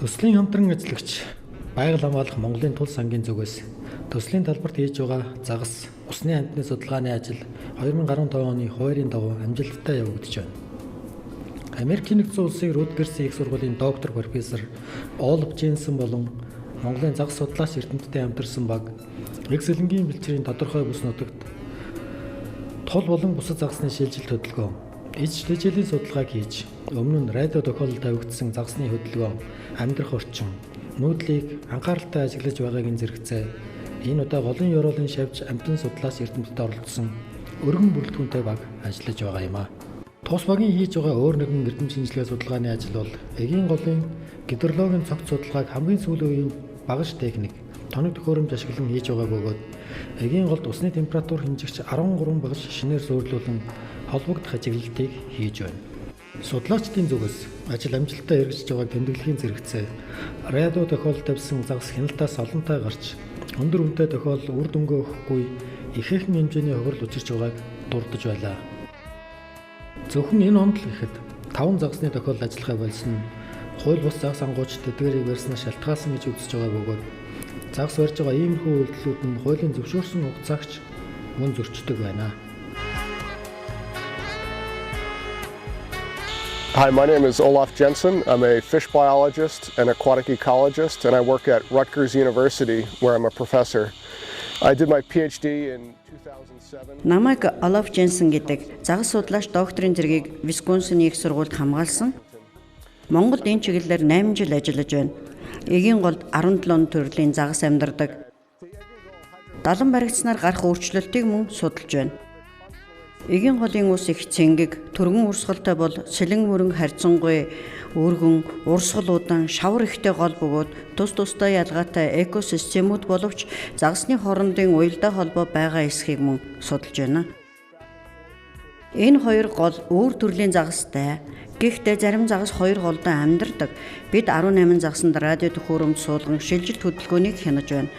Төслийн хамтран ажиллагч байгаль хамгаалах Монголын тул сангийн зүгээс төслийн талбарт хийж байгаа загас усны амьтны судалгааны ажил 2015 оны хуваарийн дагуу амжилттай явагдаж байна. Америкийн нэгдсэн улсын Рутгерсийн их сургуулийн доктор профессор Олаф Женсен болон Монголын загас судлаач эрдэмтдтэй хамтарсан баг X-лэнгийн бэлчрийн тодорхой бүс нутагт тул болон бусад загасны шилжилт хөдөлгөөн ижлэжлийн судалгааг хийж өмнө нь радио тохиолдолд тавигдсан загасны хөдөлгөөн амьдрах орчин нүүдлийг анхааралтай ажиглаж байгааг зэрэгцээ энэ удаа голын ёроолын шавж амтан судлаач эрдэмтэд оролцсон өргөн бүрэлдэхүүнтэй баг ажиллаж байгаа юм а. Тус багийн хийж байгаа өөр нэгэн эрдэм шинжилгээ судалгааны ажил бол эгийн голын гидрологийн цогц судалгааг хамгийн сүүлийн үеийн багаж техник тоног төхөөрөмж ашиглан хийж байгаа бөгөөд эгийн голд усны температур хэмжигч 13 багаж шинээр суурилуулан холбогдох ажиглалтыг хийж байна. Судлаачдын зүгээс ажил амжилттай эргэжж байгааг тэмдэглэхийн зэрэгцээ радио тохиолдолд тавьсан загас хяналтаас олонтой гарч өндөр үнэтэй тохиолдол үр дүнгээ өгөхгүй ихээхэн хэмжээний хохирол учирч байгааг дурдж байлаа. Зөвхөн энэ онд л ихэд 5 загасны тохиолдол ажиллахаа болсон нь хууль бус загас ангууч тэдгэрийг барьснаас шалтгаалсан гэж үзэж байгаа бөгөөд загас барьж байгаа иймэрхүү үйлдэлүүд нь хуулийн зөвшөөрсөн хугацаагч мөн зөрчдөг байна. Hi, my name is Olaf Jensen. I'm a fish biologist and aquatic ecologist, and I work at Rutgers University, where I'm a professor. I did my PhD in 2007. Намайг Олаф Женсен гэдэг загас судлаач докторийн зэргийг Висконсины их сургуульд хамгаалсан. Монголд энэ чиглэлээр 8 жил ажиллаж байна. Эгийн голд 17 төрлийн загас амьдардаг. Далан баригдсанаар гарах өөрчлөлтийг мөн судалж байна. Эгийн голын ус их цэнгэг, түргэн урсгалтай бол сэлэн мөрөн харьцангуй өргөн, урсгал удаан, шавар ихтэй гол бөгөөд тус тустай ялгаатай экосистемүүд боловч загасны хоорондын уялдаа холбоо байгаа эсхийг мөн судалж байна. Энэ хоёр гол өөр төрлийн загастай. Гэхдээ зарим загас хоёр голдоо амьдардаг. Бид 18 загасанд радио төхөөрөмж суулган шилжилт хөдөлгөөнийг хянаж байна.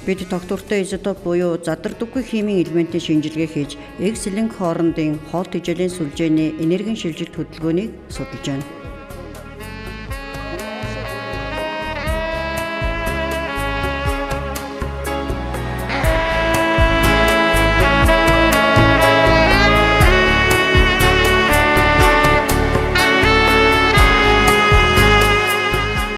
Бид доктортой изотоп буюу задардаггүй химийн элементийн шинжилгээ хийж X-лэнг хоорондын хоол тэжээлийн сүлжээний энергийн шилжилт хөдөлгөөнийг судалж байна.